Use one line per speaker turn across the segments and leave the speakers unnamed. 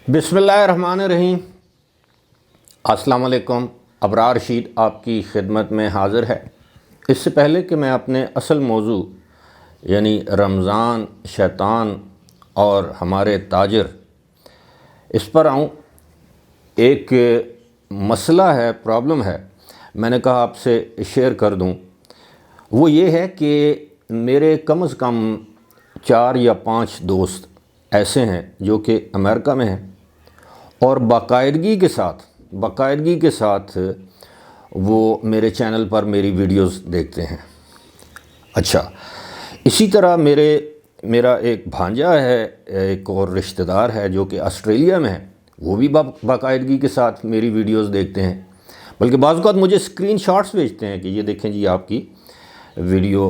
बिस्मिल्लाहिर्रहमानिर्रहीम। अस्सलाम वालेकुम। अबरार रशीद आपकी खिदमत में हाज़िर है। इससे पहले कि मैं अपने असल मौजू यानी रमज़ान, शैतान और हमारे ताजर इस पर आऊँ, एक मसला है, प्रॉब्लम है, मैंने कहा आपसे शेयर कर दूँ। वो ये है कि मेरे कम से कम 4 या 5 दोस्त ऐसे हैं जो कि अमेरिका में हैं और बाकायदगी के साथ वो मेरे चैनल पर मेरी वीडियोस देखते हैं। अच्छा, इसी तरह मेरा एक भांजा है, एक और रिश्तेदार है जो कि ऑस्ट्रेलिया में है, वो भी बाकायदगी के साथ मेरी वीडियोस देखते हैं। बल्कि बाज़ औक़ात मुझे स्क्रीनशॉट्स भेजते हैं कि ये देखें जी, आपकी वीडियो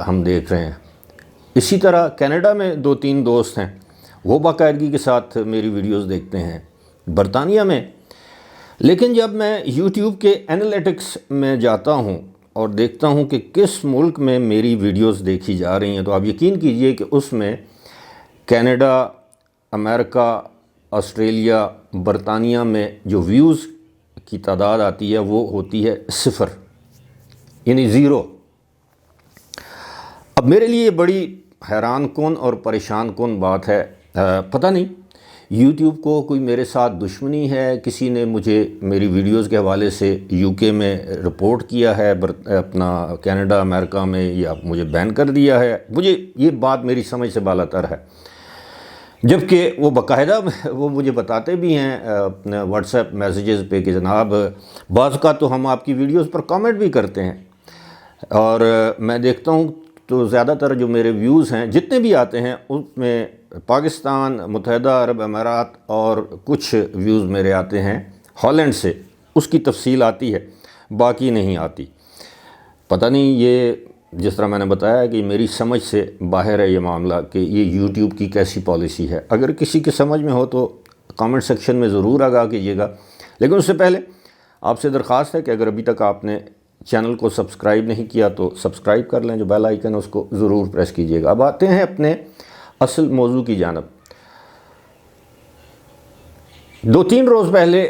हम देख रहे हैं। इसी तरह कनाडा में 2-3 दोस्त हैं, वो बाकायदगी के साथ मेरी वीडियोस देखते हैं, बरतानिया में। लेकिन जब मैं YouTube के एनालिटिक्स में जाता हूं और देखता हूं कि किस मुल्क में मेरी वीडियोस देखी जा रही हैं, तो आप यकीन कीजिए कि उसमें कनाडा, अमेरिका, ऑस्ट्रेलिया, बरतानिया में जो व्यूज़ की तादाद आती है वो होती है 0, यानी 0। अब मेरे लिए बड़ी हैरान कुन और परेशान कुन बात है। पता नहीं YouTube को कोई मेरे साथ दुश्मनी है, किसी ने मुझे मेरी वीडियोस के हवाले से UK में रिपोर्ट किया है, अपना कनाडा, अमेरिका में, या मुझे बैन कर दिया है। मुझे ये बात मेरी समझ से बालातर है, जबकि वो बाकायदा वो मुझे बताते भी हैं अपने व्हाट्सएप मैसेजेस पे कि जनाब, बाज़ का तो हम आपकी वीडियोस पर कमेंट भी करते हैं। और मैं देखता हूँ तो ज़्यादातर जो मेरे व्यूज़ हैं जितने भी आते हैं उसमें पाकिस्तान, मुत्तहिदा अरब अमीरात और कुछ व्यूज़ मेरे आते हैं हॉलैंड से, उसकी तफसील आती है, बाकी नहीं आती। पता नहीं, ये जिस तरह मैंने बताया कि मेरी समझ से बाहर है ये मामला कि ये YouTube की कैसी पॉलिसी है। अगर किसी की समझ में हो तो कमेंट सेक्शन में ज़रूर आगाह कीजिएगा। लेकिन उससे पहले आपसे दरख्वास्त है कि अगर अभी तक आपने चैनल को सब्सक्राइब नहीं किया तो सब्सक्राइब कर लें, जो बेल आइकन है उसको ज़रूर प्रेस कीजिएगा। अब आते हैं अपने असल मौजू की जानब। 2-3 रोज़ पहले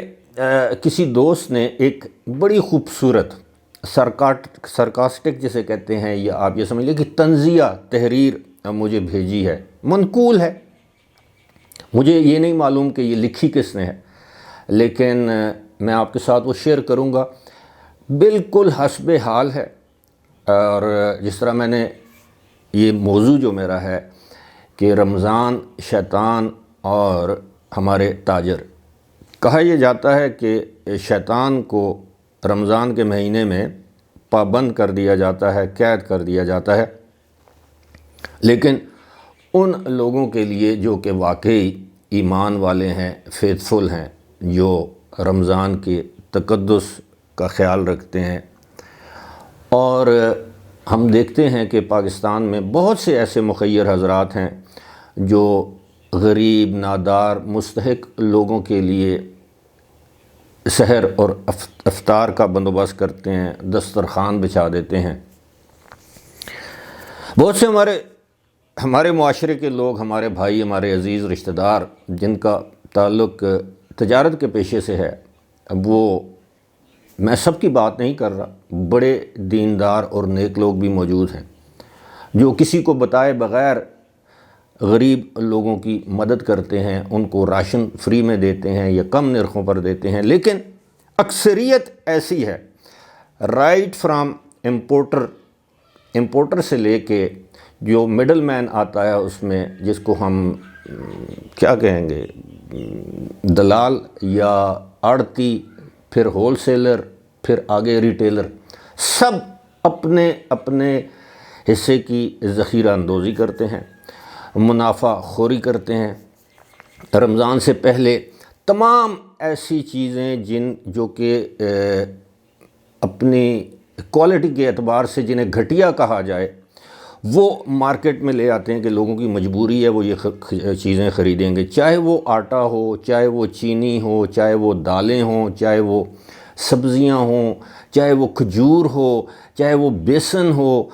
किसी दोस्त ने एक बड़ी खूबसूरत सरकास्टिक जिसे कहते हैं, या आप ये समझ लें कि तंज़िया तहरीर मुझे भेजी है। मनकूल है, मुझे ये नहीं मालूम कि ये लिखी किसने है, लेकिन मैं आपके साथ वो शेयर करूँगा। बिल्कुल हस्बे हाल है। और जिस तरह मैंने ये मौजू जो मेरा है कि रमज़ान, शैतान और हमारे ताजर, कहा यह जाता है कि शैतान को रमज़ान के महीने में पाबंद कर दिया जाता है, कैद कर दिया जाता है। लेकिन उन लोगों के लिए जो कि वाकई ईमान वाले हैं, फेथफुल हैं, जो रमज़ान के तक़द्दुस का ख्याल रखते हैं। और हम देखते हैं कि पाकिस्तान में बहुत से ऐसे मुखय्यर हज़रात हैं जो गरीब, नादार, मुस्तहिक लोगों के लिए सहर और इफ्तार का बंदोबस्त करते हैं, दस्तरखान बिछा देते हैं। बहुत से हमारे मुआशरे के लोग, हमारे भाई, हमारे अज़ीज़ रिश्तेदार जिनका ताल्लुक़ तजारत के पेशे से है, अब वो, मैं सब की बात नहीं कर रहा, बड़े दीनदार और नेक लोग भी मौजूद हैं जो किसी को बताए बग़ैर गरीब लोगों की मदद करते हैं, उनको राशन फ्री में देते हैं या कम नरखों पर देते हैं। लेकिन अक्सरियत ऐसी है, राइट फ्राम इम्पोर्टर से लेके जो मिडल मैन आता है उसमें, जिसको हम क्या कहेंगे, दलाल या आड़ती, फिर होलसेलर, फिर आगे रिटेलर, सब अपने अपने हिस्से की ज़ख़ीरा अंदोज़ी करते हैं, मुनाफा खोरी करते हैं। रमज़ान से पहले तमाम ऐसी चीज़ें जो कि अपनी क्वालिटी के एतबार से जिन्हें घटिया कहा जाए, वो मार्केट में ले आते हैं कि लोगों की मजबूरी है, वो ये चीज़ें ख़रीदेंगे। चाहे वो आटा हो, चाहे वो चीनी हो, चाहे वो दालें हों, चाहे वो सब्ज़ियाँ हों, चाहे वो खजूर हो, चाहे वो बेसन हो,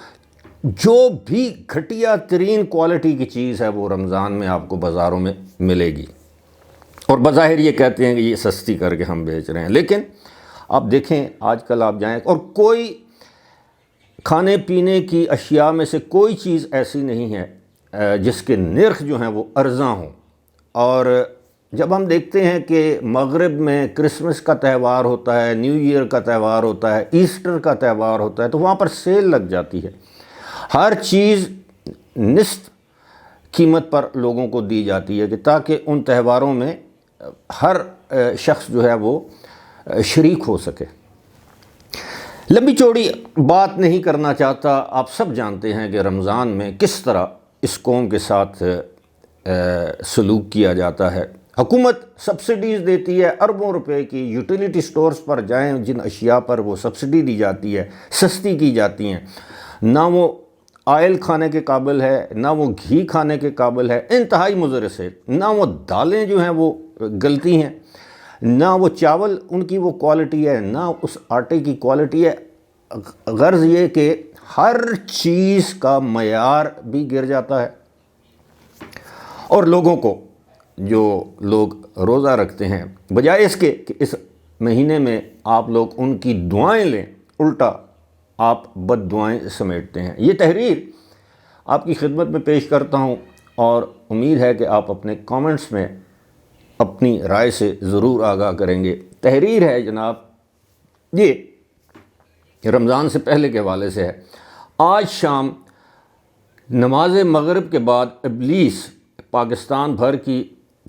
जो भी घटिया तरीन क्वालिटी की चीज़ है वो रमज़ान में आपको बाज़ारों में मिलेगी। اور بظاہر یہ کہتے ہیں کہ یہ سستی کر کے ہم بیچ رہے ہیں، لیکن آپ دیکھیں آج کل آپ جائیں اور کوئی کھانے پینے کی اشیاء میں سے کوئی چیز ایسی نہیں ہے جس کے نرخ جو ہیں وہ ارزاں ہوں۔ اور جب ہم دیکھتے ہیں کہ مغرب میں کرسمس کا تہوار ہوتا ہے، نیو ایئر کا تہوار ہوتا ہے، ایسٹر کا تہوار ہوتا ہے، تو وہاں پر سیل لگ جاتی ہے، ہر چیز نصف قیمت پر لوگوں کو دی جاتی ہے کہ تاکہ ان تہواروں میں ہر شخص جو ہے وہ شریک ہو سکے۔ لمبی چوڑی بات نہیں کرنا چاہتا، آپ سب جانتے ہیں کہ رمضان میں کس طرح اس قوم کے ساتھ سلوک کیا جاتا ہے۔ حکومت سبسڈیز دیتی ہے اربوں روپے کی، یوٹیلیٹی سٹورز پر جائیں جن اشیاء پر وہ سبسڈی دی جاتی ہے سستی کی جاتی ہیں، نہ وہ آئل کھانے کے قابل ہے، نہ وہ گھی کھانے کے قابل ہے، انتہائی مضر سے، نہ وہ دالیں جو ہیں وہ گلتی ہیں، نہ وہ چاول ان کی وہ کوالٹی ہے، نہ اس آٹے کی کوالٹی ہے۔ غرض یہ کہ ہر چیز کا معیار بھی گر جاتا ہے، اور لوگوں کو جو لوگ روزہ رکھتے ہیں بجائے اس کے کہ اس مہینے میں آپ لوگ ان کی دعائیں لیں، الٹا آپ بد دعائیں سمیٹتے ہیں۔ یہ تحریر آپ کی خدمت میں پیش کرتا ہوں اور امید ہے کہ آپ اپنے کامنٹس میں اپنی رائے سے ضرور آگاہ کریں گے۔ تحریر ہے جناب، یہ رمضان سے پہلے کے حوالے سے ہے۔ آج شام نماز مغرب کے بعد ابلیس پاکستان بھر کی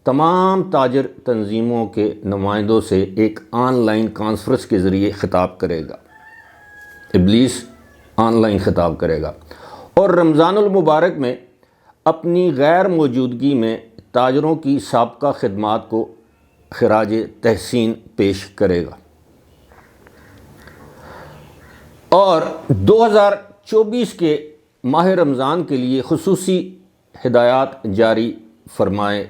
تمام تاجر تنظیموں کے نمائندوں سے ایک آن لائن کانفرنس کے ذریعے خطاب کرے گا۔ ابلیس آن لائن خطاب کرے گا اور رمضان المبارک میں اپنی غیر موجودگی میں تاجروں کی سابقہ خدمات کو خراج تحسین پیش کرے گا، اور 2024 کے ماہ رمضان کے لیے خصوصی ہدایات جاری فرمائے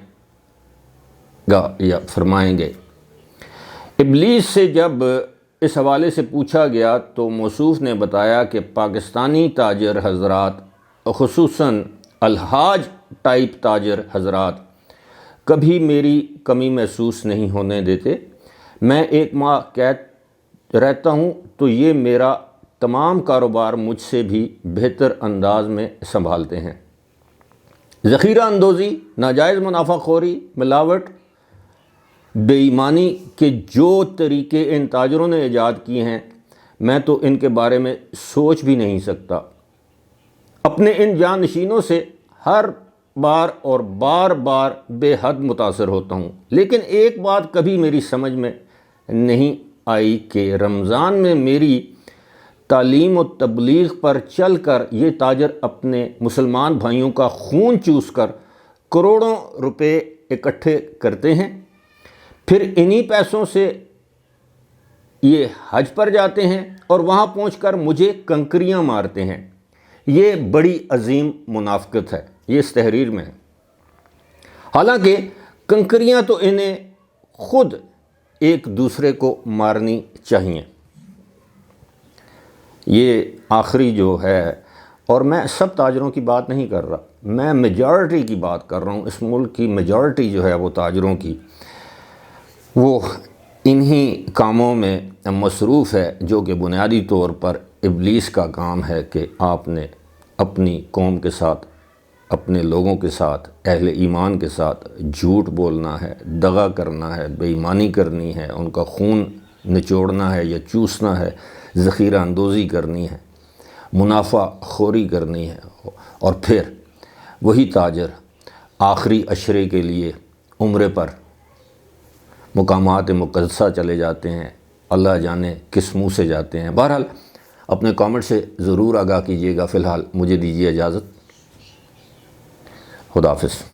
گا یا فرمائیں گے۔ ابلیس سے جب اس حوالے سے پوچھا گیا تو موصوف نے بتایا کہ پاکستانی تاجر حضرات، خصوصاً الحاج ٹائپ تاجر حضرات، کبھی میری کمی محسوس نہیں ہونے دیتے۔ میں 1 ماہ قید رہتا ہوں تو یہ میرا تمام کاروبار مجھ سے بھی بہتر انداز میں سنبھالتے ہیں۔ ذخیرہ اندوزی، ناجائز منافع خوری، ملاوٹ، بے ایمانی کے جو طریقے ان تاجروں نے ایجاد کیے ہیں، میں تو ان کے بارے میں سوچ بھی نہیں سکتا۔ اپنے ان جانشینوں سے ہر بار اور بار بار بے حد متاثر ہوتا ہوں، لیکن ایک بات کبھی میری سمجھ میں نہیں آئی کہ رمضان میں میری تعلیم و تبلیغ پر چل کر یہ تاجر اپنے مسلمان بھائیوں کا خون چوس کر کروڑوں روپے اکٹھے کرتے ہیں، پھر انہی پیسوں سے یہ حج پر جاتے ہیں اور وہاں پہنچ کر مجھے کنکریاں مارتے ہیں۔ یہ بڑی عظیم منافقت ہے، یہ اس تحریر میں ہے۔ حالانکہ کنکریاں تو انہیں خود ایک دوسرے کو مارنی چاہیے۔ یہ آخری جو ہے، اور میں سب تاجروں کی بات نہیں کر رہا، میں میجارٹی کی بات کر رہا ہوں۔ اس ملک کی میجارٹی جو ہے وہ تاجروں کی، وہ انہی کاموں میں مصروف ہے جو کہ بنیادی طور پر ابلیس کا کام ہے کہ آپ نے اپنی قوم کے ساتھ، اپنے لوگوں کے ساتھ، اہل ایمان کے ساتھ جھوٹ بولنا ہے، دغا کرنا ہے، بے ایمانی کرنی ہے، ان کا خون نچوڑنا ہے یا چوسنا ہے، ذخیرہ اندوزی کرنی ہے، منافع خوری کرنی ہے، اور پھر وہی تاجر آخری عشرے کے لیے عمرے پر مقامات مقدسہ چلے جاتے ہیں، اللہ جانے کس منہ سے جاتے ہیں۔ بہرحال اپنے کامنٹ سے ضرور آگاہ کیجیے گا۔ فی الحال مجھے دیجیے اجازت، خدا حافظ۔